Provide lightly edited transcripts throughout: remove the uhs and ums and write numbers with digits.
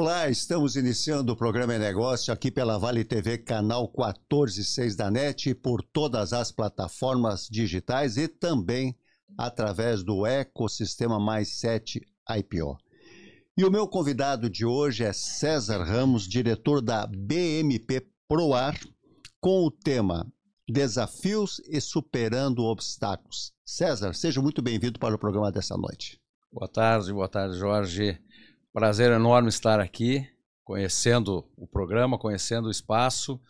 Olá, estamos iniciando o programa Em Negócio aqui pela Vale TV, canal 14/6 da NET, por todas as plataformas digitais e também através do ecossistema Mais 7 IPO. E o meu convidado de hoje é César Ramos, diretor da BMP Proar, com o tema Desafios e Superando Obstáculos. César, seja muito bem-vindo para o programa dessa noite. Boa tarde, Jorge. Prazer enorme estar aqui, conhecendo o programa, conhecendo o espaço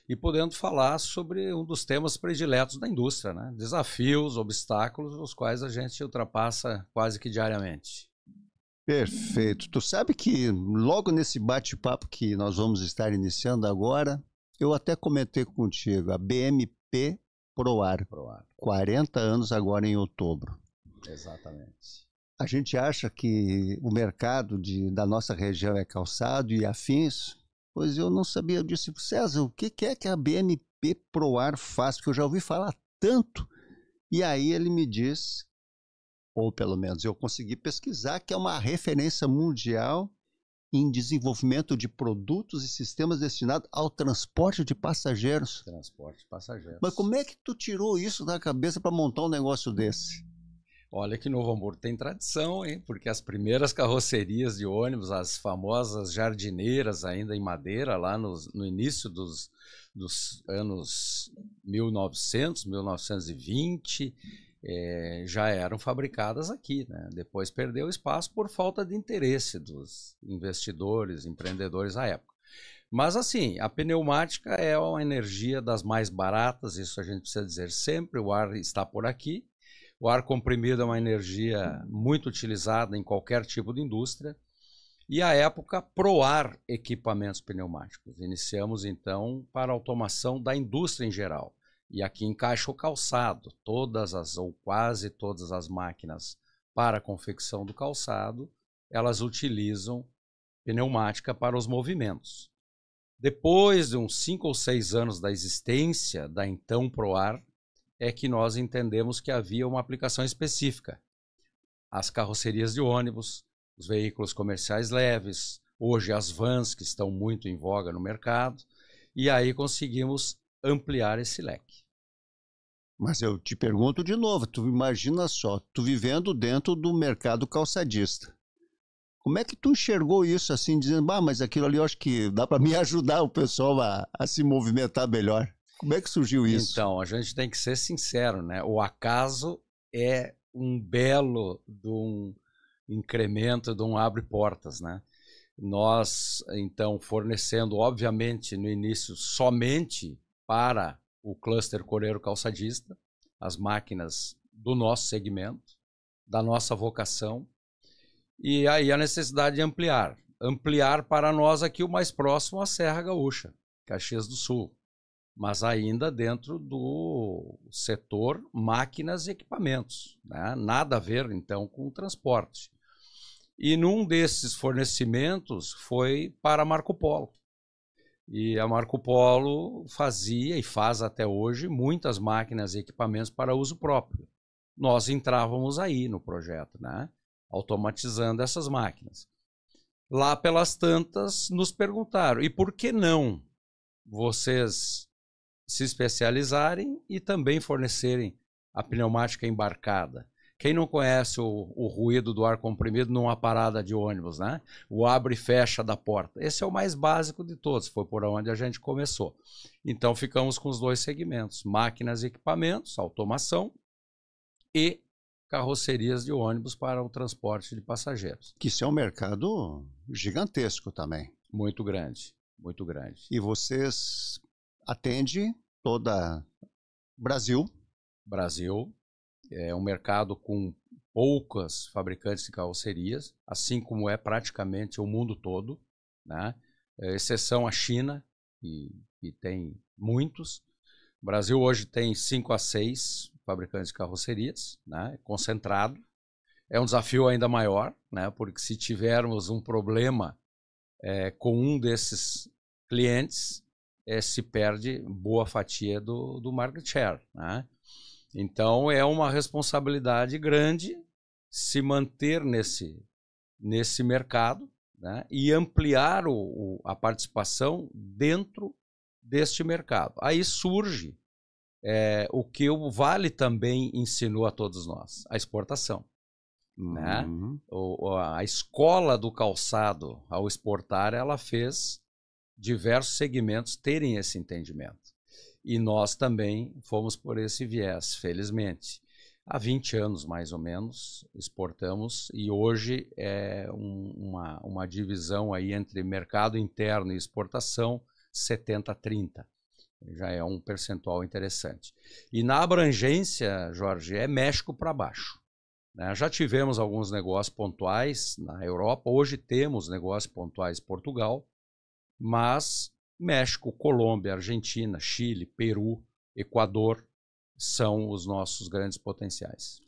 e podendo falar sobre um dos temas prediletos da indústria, né? Desafios, obstáculos, os quais a gente ultrapassa quase que diariamente. Perfeito. Tu sabe que logo nesse bate-papo que nós vamos estar iniciando agora, eu até comentei contigo, a BMP Proar. 40 anos agora em outubro. Exatamente. A gente acha que o mercado da nossa região é calçado e afins, pois eu não sabia disso. César, o que é que a BMP Proar faz? Porque eu já ouvi falar tanto. E aí ele me diz, ou pelo menos eu consegui pesquisar, que é uma referência mundial em desenvolvimento de produtos e sistemas destinados ao transporte de passageiros. Transporte de passageiros. Mas como é que tu tirou isso da cabeça para montar um negócio desse? Olha que Novo Hamburgo tem tradição, hein? Porque as primeiras carrocerias de ônibus, as famosas jardineiras ainda em madeira, lá no início dos anos 1900, 1920, já eram fabricadas aqui, né? Depois perdeu espaço por falta de interesse dos investidores, empreendedores à época. Mas assim, a pneumática é uma energia das mais baratas, isso a gente precisa dizer sempre, o ar está por aqui. O ar comprimido é uma energia muito utilizada em qualquer tipo de indústria. E à época, Proar equipamentos pneumáticos. Iniciamos então para a automação da indústria em geral. E aqui encaixa o calçado. Todas ou quase todas as máquinas para a confecção do calçado, elas utilizam pneumática para os movimentos. Depois de uns 5 ou 6 anos da existência da então Proar, é que nós entendemos que havia uma aplicação específica. As carrocerias de ônibus, os veículos comerciais leves, hoje as vans que estão muito em voga no mercado, e aí conseguimos ampliar esse leque. Mas eu te pergunto de novo, tu imagina só, tu vivendo dentro do mercado calçadista. Como é que tu enxergou isso assim, dizendo, mas aquilo ali eu acho que dá para me ajudar o pessoal a se movimentar melhor? Como é que surgiu isso? Então, a gente tem que ser sincero, né? O acaso é um belo de um incremento, de um abre-portas, né? Nós, então, fornecendo, obviamente, no início, somente para o cluster coreiro calçadista, as máquinas do nosso segmento, da nossa vocação, e aí a necessidade de ampliar. Ampliar para nós aqui o mais próximo à Serra Gaúcha, Caxias do Sul, mas ainda dentro do setor máquinas e equipamentos, né? Nada a ver, então, com o transporte. E num desses fornecimentos foi para a Marco Polo. E a Marco Polo fazia e faz até hoje muitas máquinas e equipamentos para uso próprio. Nós entrávamos aí no projeto, né? Automatizando essas máquinas. Lá pelas tantas nos perguntaram, e por que não vocês se especializarem e também fornecerem a pneumática embarcada? Quem não conhece o ruído do ar comprimido numa parada de ônibus, né? O abre e fecha da porta. Esse é o mais básico de todos, foi por onde a gente começou. Então ficamos com os dois segmentos, máquinas e equipamentos, automação e carrocerias de ônibus para o transporte de passageiros. Que isso é um mercado gigantesco também. Muito grande, muito grande. E vocês atendem toda Brasil? Brasil. É um mercado com poucas fabricantes de carrocerias, assim como é praticamente o mundo todo, né? Exceção a China, que tem muitos. O Brasil hoje tem 5 a 6 fabricantes de carrocerias, né? Concentrado. É um desafio ainda maior, né? Porque se tivermos um problema com um desses clientes, se perde boa fatia do market share, né? Então é uma responsabilidade grande se manter nesse mercado, né, e ampliar a participação dentro deste mercado. Aí surge o que o Vale também ensinou a todos nós, a exportação. Né? A escola do calçado, ao exportar, ela fez diversos segmentos terem esse entendimento. E nós também fomos por esse viés, felizmente. Há 20 anos, mais ou menos, exportamos, e hoje é uma divisão aí entre mercado interno e exportação 70-30. Já é um percentual interessante. E na abrangência, Jorge, é México para baixo. Né? Já tivemos alguns negócios pontuais na Europa, hoje temos negócios pontuais em Portugal, mas México, Colômbia, Argentina, Chile, Peru, Equador são os nossos grandes potenciais.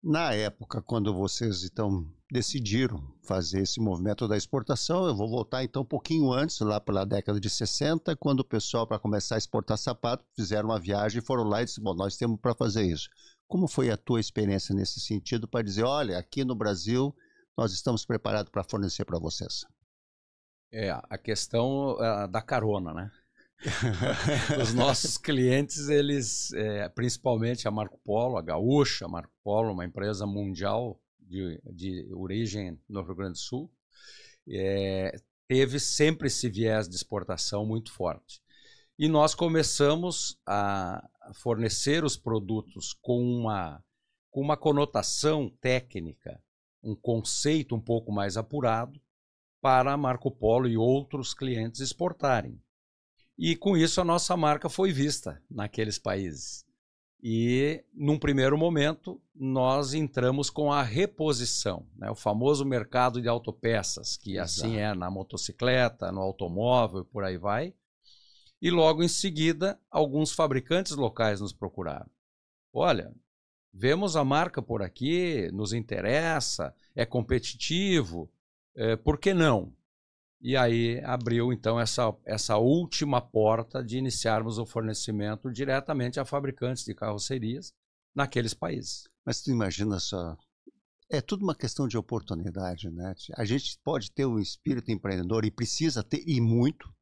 Na época, quando vocês então decidiram fazer esse movimento da exportação, eu vou voltar então um pouquinho antes, lá pela década de 60, quando o pessoal, para começar a exportar sapato, fizeram uma viagem e foram lá e disseram, bom, nós temos para fazer isso. Como foi a tua experiência nesse sentido para dizer, olha, aqui no Brasil nós estamos preparados para fornecer para vocês? A questão da carona, né? Os nossos clientes, eles, principalmente a Marco Polo, a Gaúcha, a Marco Polo, uma empresa mundial de origem no Rio Grande do Sul, teve sempre esse viés de exportação muito forte. E nós começamos a fornecer os produtos com uma conotação técnica, um conceito um pouco mais apurado, para a Marco Polo e outros clientes exportarem. E com isso a nossa marca foi vista naqueles países. E num primeiro momento nós entramos com a reposição, né? O famoso mercado de autopeças, que assim é na motocicleta, no automóvel, por aí vai. E logo em seguida alguns fabricantes locais nos procuraram. Olha, vemos a marca por aqui, nos interessa, é competitivo, por que não? E aí abriu então essa última porta de iniciarmos o fornecimento diretamente a fabricantes de carrocerias naqueles países. Mas tu imagina só, é tudo uma questão de oportunidade, né? A gente pode ter um espírito empreendedor e precisa ter, e muito,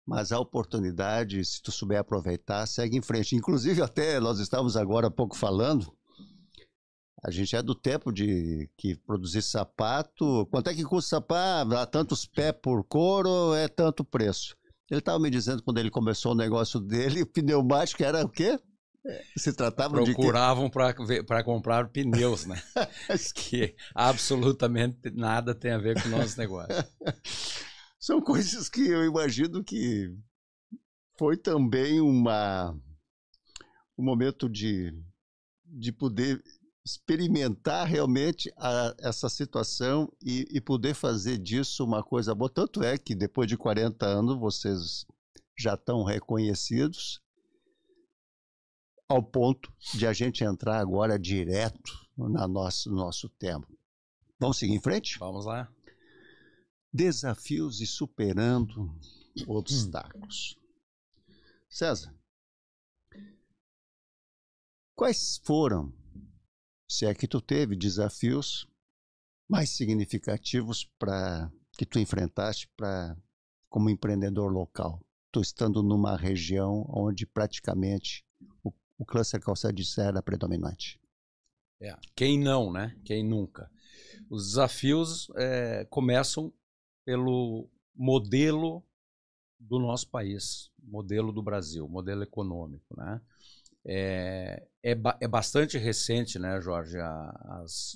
mas a oportunidade, se tu souber aproveitar, segue em frente. Inclusive até nós estávamos agora há pouco falando, a gente é do tempo de que produzir sapato. Quanto é que custa sapato? Há tantos pés por couro, é tanto preço. Ele estava me dizendo quando ele começou o negócio dele, o pneumático era o quê? Se tratava de quê? Procuravam para comprar pneus, né? Que absolutamente nada tem a ver com o nosso negócio. São coisas que eu imagino que foi também um momento de poder experimentar realmente essa situação e poder fazer disso uma coisa boa. Tanto é que depois de 40 anos vocês já estão reconhecidos ao ponto de a gente entrar agora direto no nosso tema. Vamos seguir em frente? Vamos lá. Desafios e superando obstáculos. César, quais foram, se é que tu teve desafios mais significativos que tu enfrentaste como empreendedor local, tu estando numa região onde praticamente o cluster calçado de serra era predominante? Quem não, né? Quem nunca? Os desafios começam pelo modelo do nosso país, modelo do Brasil, modelo econômico, né? É bastante recente, né, Jorge,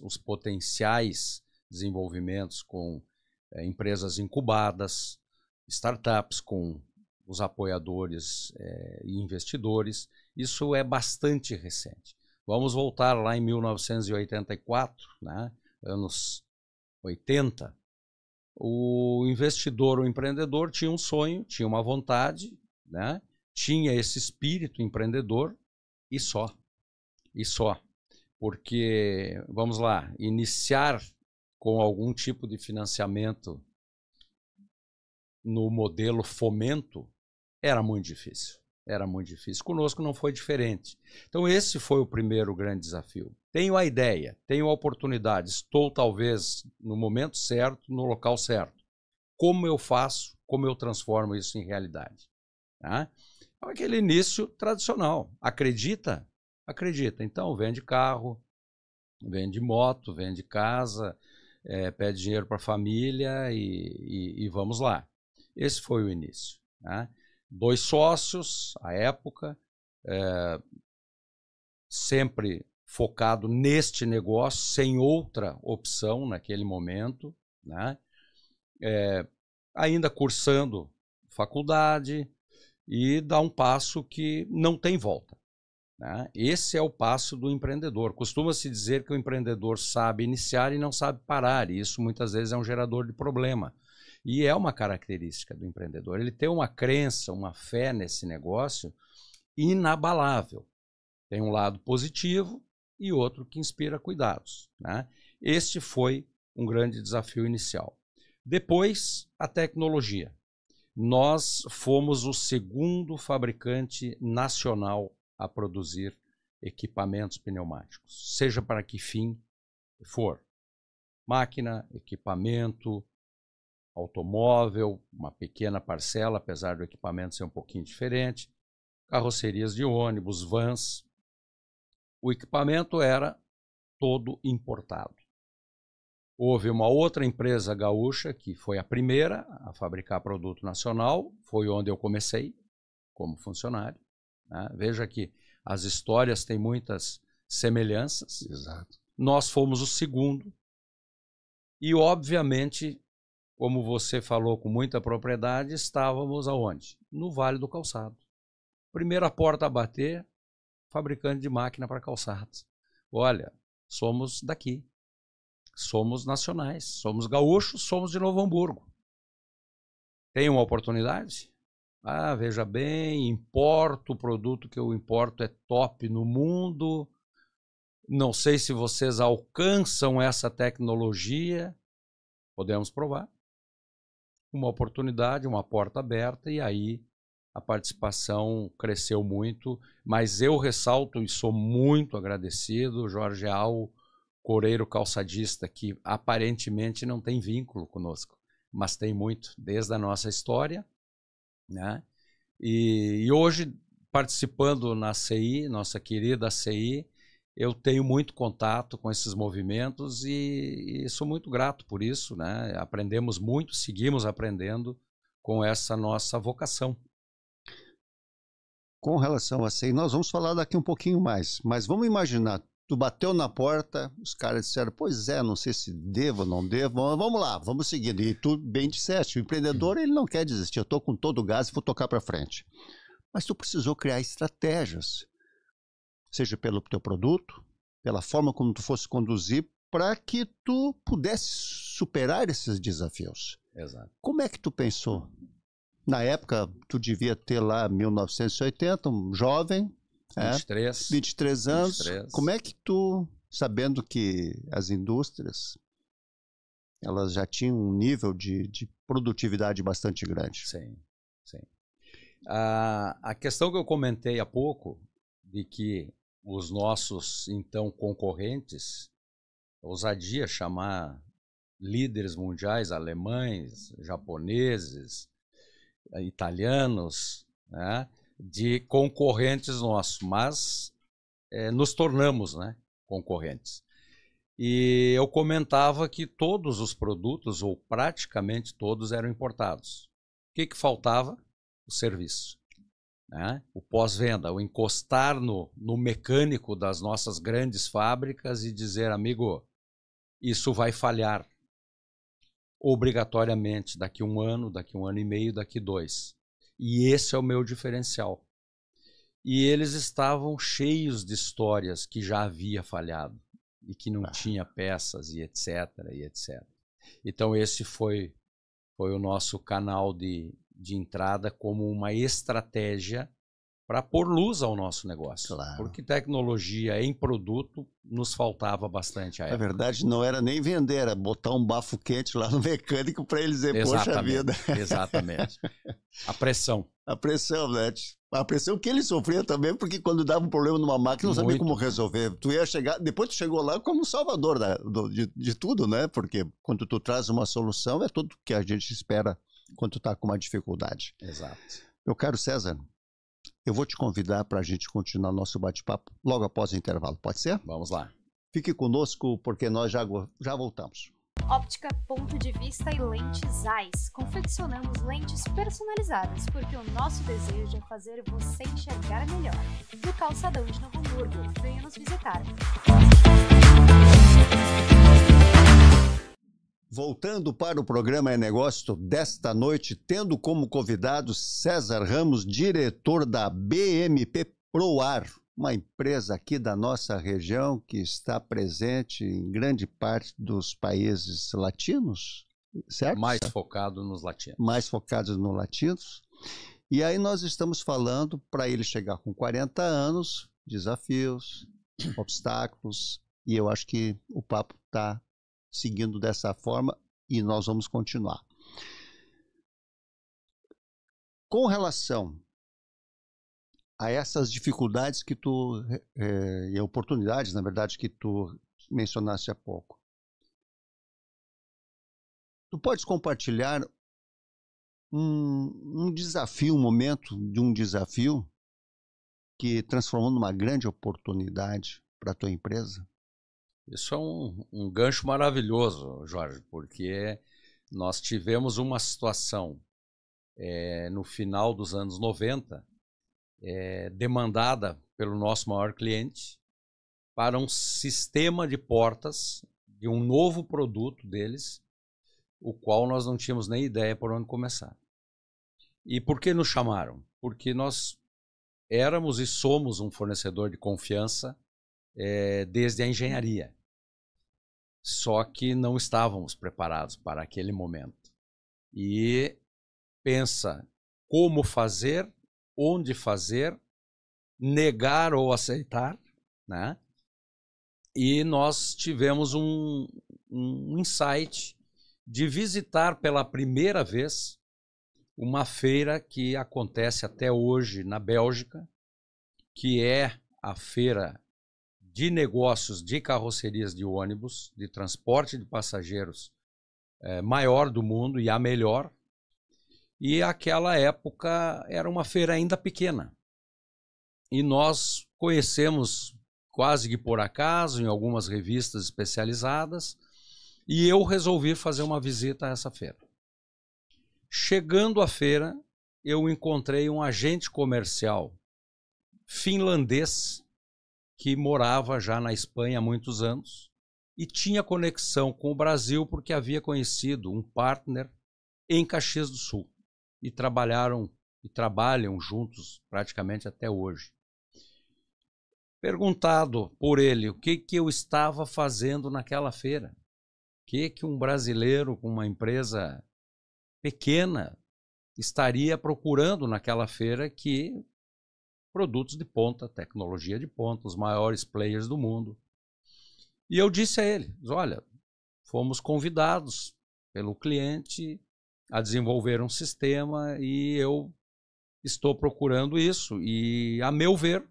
os potenciais desenvolvimentos com empresas incubadas, startups com os apoiadores e investidores. Isso é bastante recente. Vamos voltar lá em 1984, né, anos 80. O investidor, o empreendedor tinha um sonho, tinha uma vontade, né, tinha esse espírito empreendedor, e só. Porque, vamos lá, iniciar com algum tipo de financiamento no modelo fomento era muito difícil. Era muito difícil. Conosco não foi diferente. Então esse foi o primeiro grande desafio. Tenho a ideia, tenho a oportunidade, estou talvez no momento certo, no local certo. Como eu faço, como eu transformo isso em realidade? Tá? Então, aquele início tradicional. Acredita? Acredita. Então vende carro, vende moto, vende casa, pede dinheiro para a família e vamos lá. Esse foi o início. Tá? 2 sócios, à época, sempre focado neste negócio, sem outra opção naquele momento, né? Ainda cursando faculdade e dá um passo que não tem volta. Né? Esse é o passo do empreendedor. Costuma-se dizer que o empreendedor sabe iniciar e não sabe parar, e isso muitas vezes é um gerador de problema. E é uma característica do empreendedor. Ele tem uma crença, uma fé nesse negócio inabalável. Tem um lado positivo e outro que inspira cuidados. Né? Este foi um grande desafio inicial. Depois, a tecnologia. Nós fomos o segundo fabricante nacional a produzir equipamentos pneumáticos, seja para que fim for. Máquina, equipamento, automóvel, uma pequena parcela, apesar do equipamento ser um pouquinho diferente, carrocerias de ônibus, vans. O equipamento era todo importado. Houve uma outra empresa gaúcha, que foi a primeira a fabricar produto nacional, foi onde eu comecei como funcionário. Né? Veja que as histórias têm muitas semelhanças. Exato. Nós fomos o segundo e, obviamente, como você falou com muita propriedade, estávamos aonde? No Vale do Calçado. Primeira porta a bater, fabricante de máquina para calçados. Olha, somos daqui. Somos nacionais, somos gaúchos, somos de Novo Hamburgo. Tem uma oportunidade? Ah, veja bem, importo, o produto que eu importo é top no mundo. Não sei se vocês alcançam essa tecnologia. Podemos provar. Uma oportunidade, uma porta aberta, e aí a participação cresceu muito. Mas eu ressalto e sou muito agradecido, Jorge Al, coreiro calçadista, que aparentemente não tem vínculo conosco, mas tem muito, desde a nossa história. Né? E hoje, participando na CI, nossa querida CI, eu tenho muito contato com esses movimentos e sou muito grato por isso. Né? Aprendemos muito, seguimos aprendendo com essa nossa vocação. Com relação a CI, nós vamos falar daqui um pouquinho mais, mas vamos imaginar, tu bateu na porta, os caras disseram, pois é, não sei se devo ou não devo, vamos lá, vamos seguindo. E tu bem disseste, o empreendedor ele não quer desistir, eu estou com todo o gás e vou tocar para frente. Mas tu precisou criar estratégias, seja pelo teu produto, pela forma como tu fosse conduzir, para que tu pudesse superar esses desafios. Exato. Como é que tu pensou? Na época, tu devia ter lá 1980, um jovem, 23 anos. 23. Como é que tu, sabendo que as indústrias elas já tinham um nível de produtividade bastante grande? Sim, sim. A questão que eu comentei há pouco, de que os nossos, então, concorrentes, ousadia chamar líderes mundiais, alemães, japoneses, italianos, né? De concorrentes nossos, mas nos tornamos, né, concorrentes. E eu comentava que todos os produtos, ou praticamente todos, eram importados. O que faltava? O serviço. Né? O pós-venda, o encostar no mecânico das nossas grandes fábricas e dizer, amigo, isso vai falhar obrigatoriamente daqui 1 ano, daqui 1 ano e meio, daqui 2. E esse é o meu diferencial. E eles estavam cheios de histórias que já havia falhado e que não tinha peças e etc, e etc. Então esse foi o nosso canal de entrada como uma estratégia para pôr luz ao nosso negócio. Claro. Porque tecnologia em produto nos faltava bastante à época. Na verdade, não era nem vender, era botar um bafo quente lá no mecânico para ele dizer, poxa vida. Exatamente. A pressão. A pressão, né? A pressão que ele sofria também, porque quando dava um problema numa máquina, não sabia como resolver. Tu ia chegar, depois tu chegou lá como salvador de tudo, né? Porque quando tu traz uma solução, é tudo que a gente espera quando tu tá com uma dificuldade. Exato. Meu caro César, eu vou te convidar para a gente continuar nosso bate-papo logo após o intervalo, pode ser? Vamos lá. Fique conosco, porque nós já voltamos. Óptica Ponto de Vista e Lentes Zeiss. Confeccionamos lentes personalizadas, porque o nosso desejo é fazer você enxergar melhor. No Calçadão de Novo Hamburgo, venha nos visitar. Voltando para o programa É Negócio desta noite, tendo como convidado César Ramos, diretor da BMP Proar, uma empresa aqui da nossa região que está presente em grande parte dos países latinos, certo? Mais focado nos latinos. Mais focados nos latinos. E aí nós estamos falando para ele chegar com 40 anos, desafios, obstáculos, e eu acho que o papo está seguindo dessa forma e nós vamos continuar. Com relação a essas dificuldades que tu, e oportunidades, na verdade, que tu mencionaste há pouco, tu podes compartilhar um desafio, um momento de um desafio que transformou numa grande oportunidade para a tua empresa? Isso é um gancho maravilhoso, Jorge, porque nós tivemos uma situação no final dos anos 90, demandada pelo nosso maior cliente para um sistema de portas de um novo produto deles, o qual nós não tínhamos nem ideia por onde começar. E por que nos chamaram? Porque nós éramos e somos um fornecedor de confiança desde a engenharia. Só que não estávamos preparados para aquele momento. E pensa como fazer, onde fazer, negar ou aceitar, né? E nós tivemos um insight de visitar pela primeira vez uma feira que acontece até hoje na Bélgica, que é a feira de negócios de carrocerias de ônibus, de transporte de passageiros maior do mundo e a melhor. E aquela época era uma feira ainda pequena. E nós conhecemos quase que por acaso em algumas revistas especializadas, e eu resolvi fazer uma visita a essa feira. Chegando à feira, eu encontrei um agente comercial finlandês que morava já na Espanha há muitos anos e tinha conexão com o Brasil porque havia conhecido um partner em Caxias do Sul e trabalham juntos praticamente até hoje. Perguntado por ele o que eu estava fazendo naquela feira, o que um brasileiro com uma empresa pequena estaria procurando naquela feira, que produtos de ponta, tecnologia de ponta, os maiores players do mundo. E eu disse a ele, olha, fomos convidados pelo cliente a desenvolver um sistema e eu estou procurando isso e, a meu ver,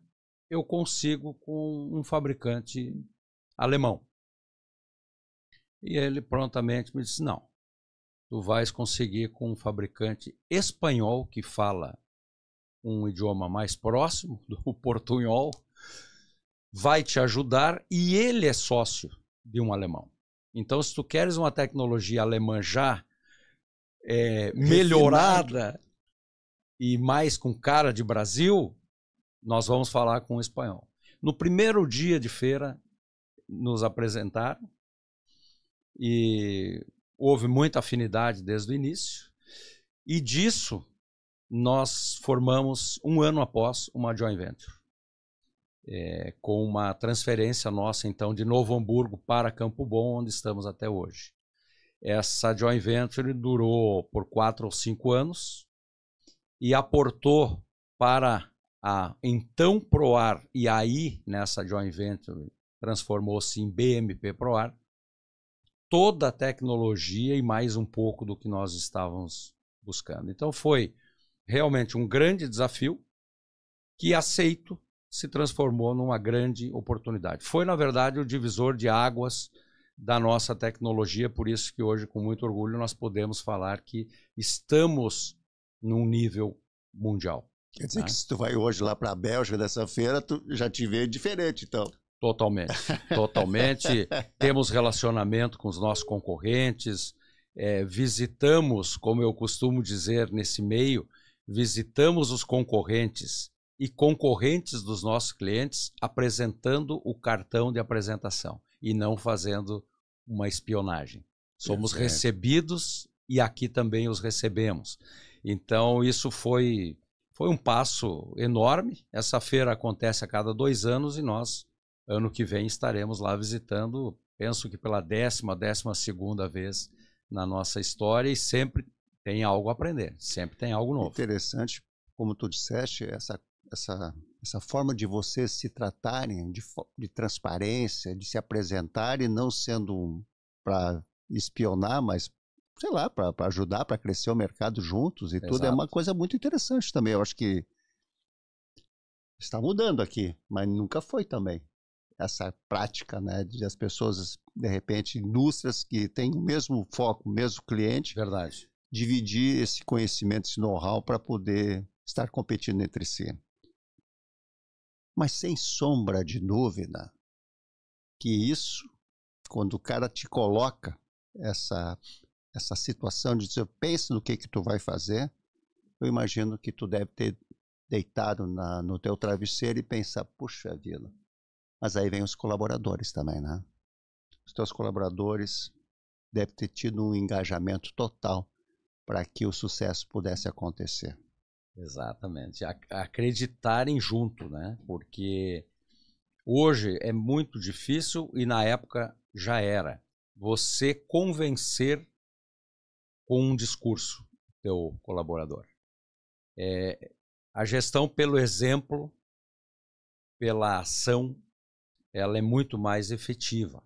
eu consigo com um fabricante alemão. E ele prontamente me disse, não, tu vais conseguir com um fabricante espanhol que fala um idioma mais próximo do portunhol, vai te ajudar e ele é sócio de um alemão. Então, se tu queres uma tecnologia alemã já melhorada e mais com cara de Brasil, nós vamos falar com o espanhol. No primeiro dia de feira, nos apresentaram e houve muita afinidade desde o início. E disso, nós formamos, um ano após, uma joint venture. Com uma transferência nossa, então, de Novo Hamburgo para Campo Bom, onde estamos até hoje. Essa joint venture durou por 4 ou 5 anos e aportou para a então Proar, e aí nessa joint venture transformou-se em BMP Proar, toda a tecnologia e mais um pouco do que nós estávamos buscando. Então foi realmente um grande desafio que, aceito, se transformou numa grande oportunidade. Foi, na verdade, o divisor de águas da nossa tecnologia, por isso que hoje, com muito orgulho, nós podemos falar que estamos num nível mundial. Quer dizer que se tu vai hoje lá para a Bélgica dessa feira, tu já te vê diferente, então. Totalmente, totalmente. Temos relacionamento com os nossos concorrentes, visitamos, como eu costumo dizer nesse meio, visitamos os concorrentes e concorrentes dos nossos clientes apresentando o cartão de apresentação e não fazendo uma espionagem. Somos recebidos e aqui também os recebemos. Então isso foi um passo enorme. Essa feira acontece a cada 2 anos e nós, ano que vem, estaremos lá visitando, penso que pela 12ª vez na nossa história, e sempre tem algo a aprender, sempre tem algo novo. Interessante, como tu disseste, essa forma de vocês se tratarem de transparência, de se apresentarem, não sendo para espionar, mas, sei lá, para ajudar, para crescer o mercado juntos e tudo, é uma coisa muito interessante também. Eu acho que está mudando aqui, mas nunca foi também essa prática, né, de as pessoas, de repente, indústrias que têm o mesmo foco, o mesmo cliente, verdade, dividir esse conhecimento, esse know-how para poder estar competindo entre si. Mas sem sombra de dúvida que isso, quando o cara te coloca essa situação de dizer, pensa no que tu vai fazer, eu imagino que tu deve ter deitado no teu travesseiro e pensar, puxa vida. Mas aí vem os colaboradores também, né? Os teus colaboradores devem ter tido um engajamento total para que o sucesso pudesse acontecer. Exatamente. Acreditarem junto, né? Porque hoje é muito difícil e na época já era. Você convencer com um discurso teu colaborador. A gestão pelo exemplo, pela ação, ela é muito mais efetiva.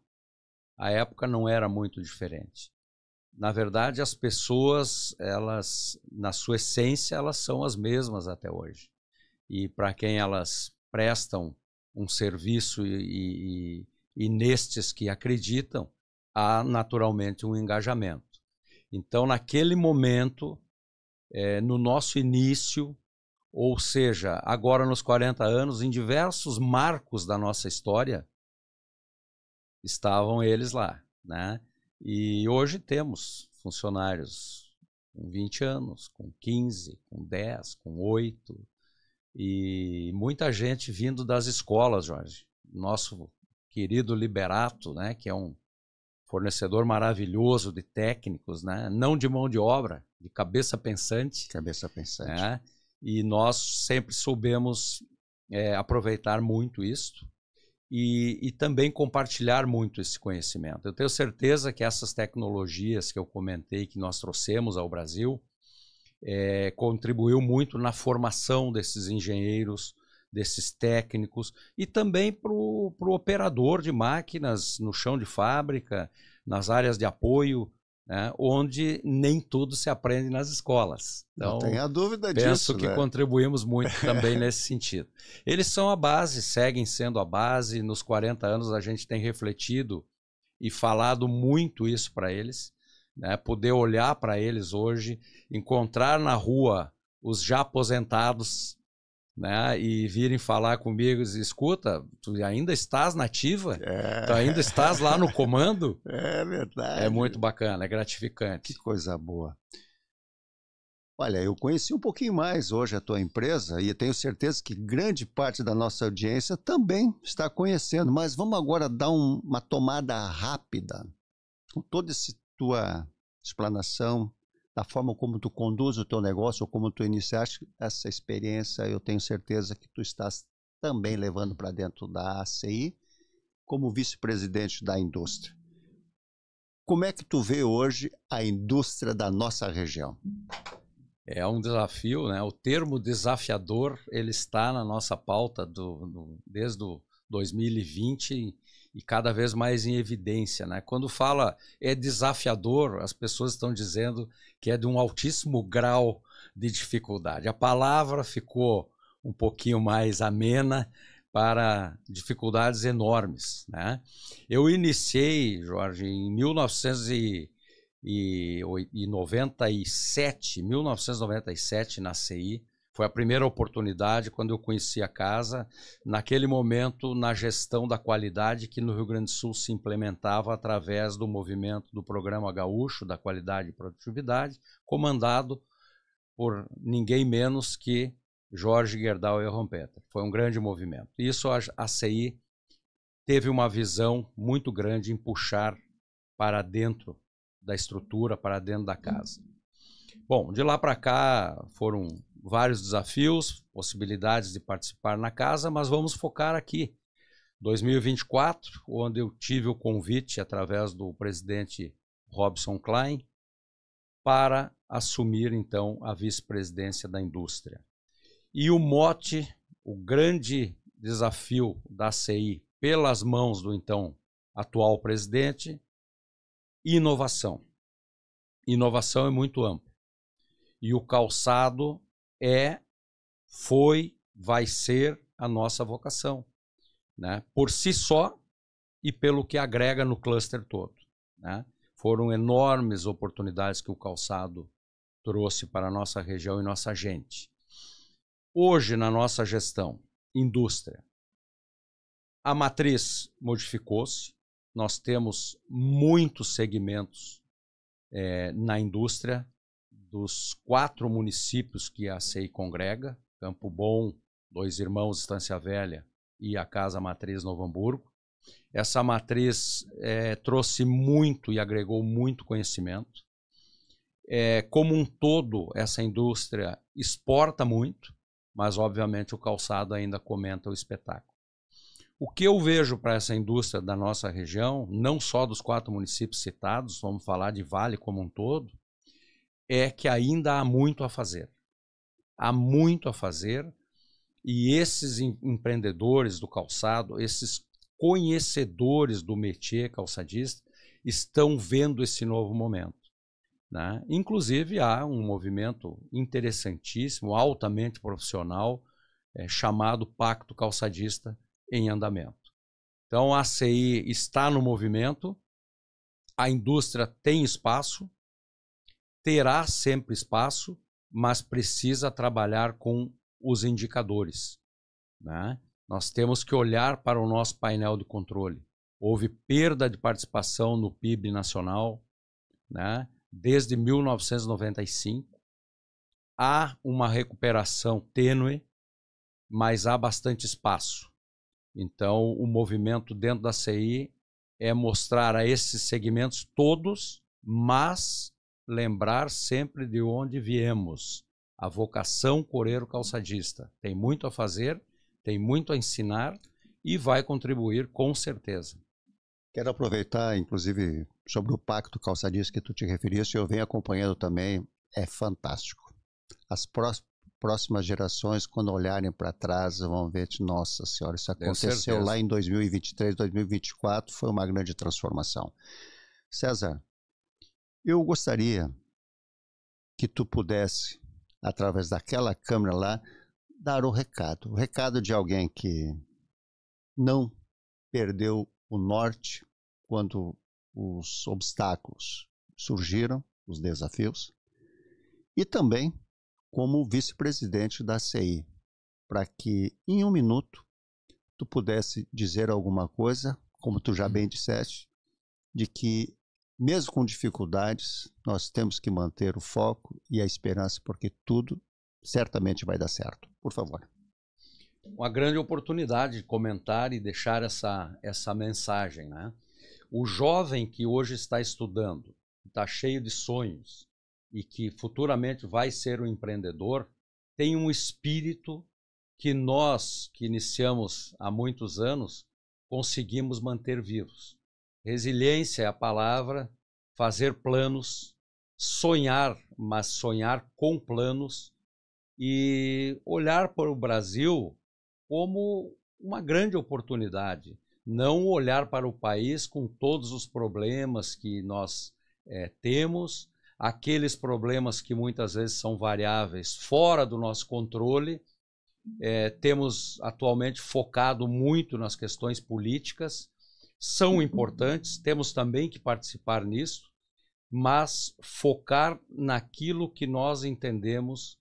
A época não era muito diferente. Na verdade, as pessoas, elas, na sua essência, elas são as mesmas até hoje. E para quem elas prestam um serviço e nestes que acreditam, há naturalmente um engajamento. Então, naquele momento, no nosso início, ou seja, agora nos 40 anos, em diversos marcos da nossa história, estavam eles lá, né? E hoje temos funcionários com 20 anos, com 15, com 10, com 8, e muita gente vindo das escolas, Jorge. Nosso querido Liberato, né, que é um fornecedor maravilhoso de técnicos, né, não de mão de obra, de cabeça pensante. Cabeça pensante. Né? E nós sempre soubemos aproveitar muito isso e também compartilhar muito esse conhecimento. Eu tenho certeza que essas tecnologias que eu comentei, que nós trouxemos ao Brasil, contribuiu muito na formação desses engenheiros, desses técnicos, e também para o operador de máquinas no chão de fábrica, nas áreas de apoio, né, onde nem tudo se aprende nas escolas. Então, não tenha dúvida disso. Penso que contribuímos muito também nesse sentido. Eles são a base, seguem sendo a base. Nos 40 anos a gente tem refletido e falado muito isso para eles, né, poder olhar para eles hoje, encontrar na rua os já aposentados, né, e virem falar comigo e dizer, escuta, tu ainda estás na ativa? Tu ainda estás lá no comando? É verdade. É muito bacana, é gratificante. Que coisa boa. Olha, eu conheci um pouquinho mais hoje a tua empresa e tenho certeza que grande parte da nossa audiência também está conhecendo, mas vamos agora dar uma tomada rápida com toda essa tua explanação, da forma como tu conduz o teu negócio, ou como tu iniciaste essa experiência. Eu tenho certeza que tu estás também levando para dentro da ACI como vice-presidente da indústria. Como é que tu vê hoje a indústria da nossa região? É um desafio, né? O termo desafiador, ele está na nossa pauta desde o 2020 e cada vez mais em evidência, né? Quando fala é desafiador, as pessoas estão dizendo que é de um altíssimo grau de dificuldade. A palavra ficou um pouquinho mais amena para dificuldades enormes, né? Eu iniciei, Jorge, em 1997 na CI. Foi a primeira oportunidade quando eu conheci a casa, naquele momento na gestão da qualidade que no Rio Grande do Sul se implementava através do movimento do Programa Gaúcho da Qualidade e Produtividade, comandado por ninguém menos que Jorge Gerdau e Rompeter. Foi um grande movimento. Isso a CI teve uma visão muito grande em puxar para dentro da estrutura, para dentro da casa. Bom, de lá para cá foram vários desafios, possibilidades de participar na casa, mas vamos focar aqui. 2024, onde eu tive o convite através do presidente Robson Klein para assumir então a vice-presidência da indústria. E o mote, o grande desafio da CI pelas mãos do então atual presidente, inovação. Inovação é muito amplo. E o calçado vai ser a nossa vocação, né? Por si só e pelo que agrega no cluster todo, né? Foram enormes oportunidades que o calçado trouxe para a nossa região e nossa gente. Hoje, na nossa gestão, indústria, a matriz modificou-se. Nós temos muitos segmentos na indústria, dos 4 municípios que a CI congrega, Campo Bom, Dois Irmãos, Estância Velha e a Casa Matriz Novo Hamburgo. Essa matriz trouxe muito e agregou muito conhecimento. Como um todo, essa indústria exporta muito, mas obviamente o calçado ainda comenta o espetáculo. O que eu vejo para essa indústria da nossa região, não só dos 4 municípios citados, vamos falar de Vale como um todo, é que ainda há muito a fazer. Há muito a fazer e esses empreendedores do calçado, esses conhecedores do métier calçadista, estão vendo esse novo momento, né? Inclusive, há um movimento interessantíssimo, altamente profissional, chamado Pacto Calçadista em andamento. Então, a CI está no movimento, a indústria tem espaço, terá sempre espaço, mas precisa trabalhar com os indicadores, né? Nós temos que olhar para o nosso painel de controle. Houve perda de participação no PIB nacional, né? Desde 1995. Há uma recuperação tênue, mas há bastante espaço. Então, o movimento dentro da CI é mostrar a esses segmentos todos, mas lembrar sempre de onde viemos. A vocação coreiro calçadista. Tem muito a fazer, tem muito a ensinar e vai contribuir com certeza. Quero aproveitar, inclusive, sobre o Pacto Calçadista que tu te referiste, eu venho acompanhando também, é fantástico. As próximas gerações, quando olharem para trás, vão ver, nossa senhora, isso aconteceu lá em 2023, 2024, foi uma grande transformação. César, eu gostaria que tu pudesse, através daquela câmera lá, dar o recado de alguém que não perdeu o norte quando os obstáculos surgiram, os desafios, e também como vice-presidente da CI, para que em 1 minuto tu pudesse dizer alguma coisa, como tu já bem disseste, de que mesmo com dificuldades, nós temos que manter o foco e a esperança, porque tudo certamente vai dar certo. Por favor. Uma grande oportunidade de comentar e deixar essa mensagem, né? O jovem que hoje está estudando, está cheio de sonhos e que futuramente vai ser um empreendedor, tem um espírito que nós, que iniciamos há muitos anos, conseguimos manter vivos. Resiliência é a palavra, fazer planos, sonhar, mas sonhar com planos e olhar para o Brasil como uma grande oportunidade. Não olhar para o país com todos os problemas que nós temos, aqueles problemas que muitas vezes são variáveis fora do nosso controle. Temos atualmente focado muito nas questões políticas, são importantes, temos também que participar nisso, mas focar naquilo que nós entendemos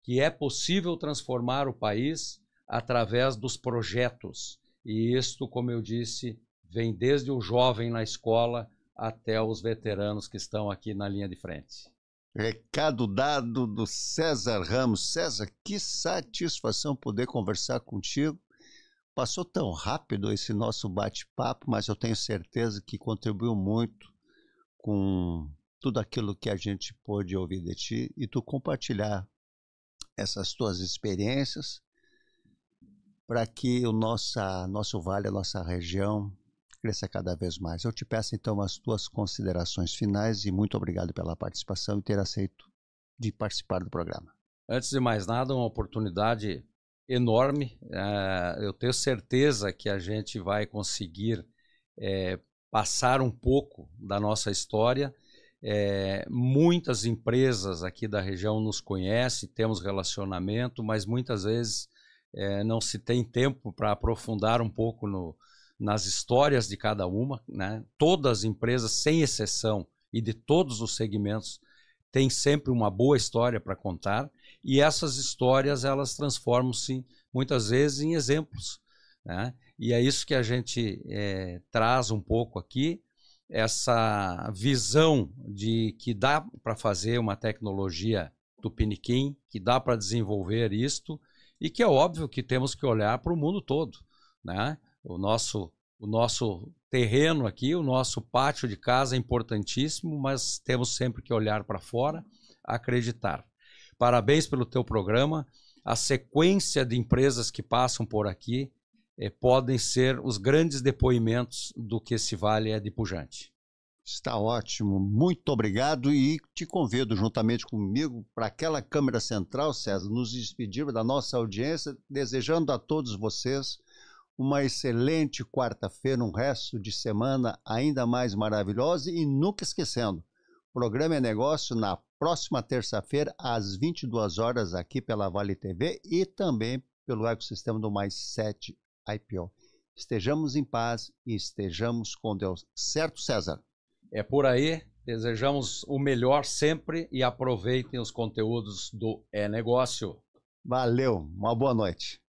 que é possível transformar o país através dos projetos. E isto, como eu disse, vem desde o jovem na escola até os veteranos que estão aqui na linha de frente. Recado dado do César Ramos. César, que satisfação poder conversar contigo. Passou tão rápido esse nosso bate-papo, mas eu tenho certeza que contribuiu muito com tudo aquilo que a gente pôde ouvir de ti e tu compartilhar essas tuas experiências para que o nosso vale, a nossa região cresça cada vez mais. Eu te peço então as tuas considerações finais e muito obrigado pela participação e ter aceito de participar do programa. Antes de mais nada, uma oportunidade enorme. Eu tenho certeza que a gente vai conseguir passar um pouco da nossa história. Muitas empresas aqui da região nos conhecem, temos relacionamento, mas muitas vezes não se tem tempo para aprofundar um pouco nas histórias de cada uma, né? Todas as empresas, sem exceção, e de todos os segmentos, têm sempre uma boa história para contar, e essas histórias elas transformam-se muitas vezes em exemplos, né? E é isso que a gente traz um pouco aqui, essa visão de que dá para fazer uma tecnologia tupiniquim, que dá para desenvolver isto, e que é óbvio que temos que olhar para o mundo todo, né? O nosso terreno aqui, o nosso pátio de casa é importantíssimo, mas temos sempre que olhar para fora, acreditar. Parabéns pelo teu programa. A sequência de empresas que passam por aqui podem ser os grandes depoimentos do que esse vale é de pujante. Está ótimo, muito obrigado e te convido juntamente comigo para aquela câmera central, César, nos despedir da nossa audiência, desejando a todos vocês uma excelente quarta-feira, um resto de semana ainda mais maravilhosa e nunca esquecendo, o programa é negócio na próxima terça-feira às 22 horas aqui pela Vale TV e também pelo ecossistema do Mais 7 IPO. Estejamos em paz e estejamos com Deus. Certo, César? É por aí, desejamos o melhor sempre e aproveitem os conteúdos do É Negócio. Valeu, uma boa noite.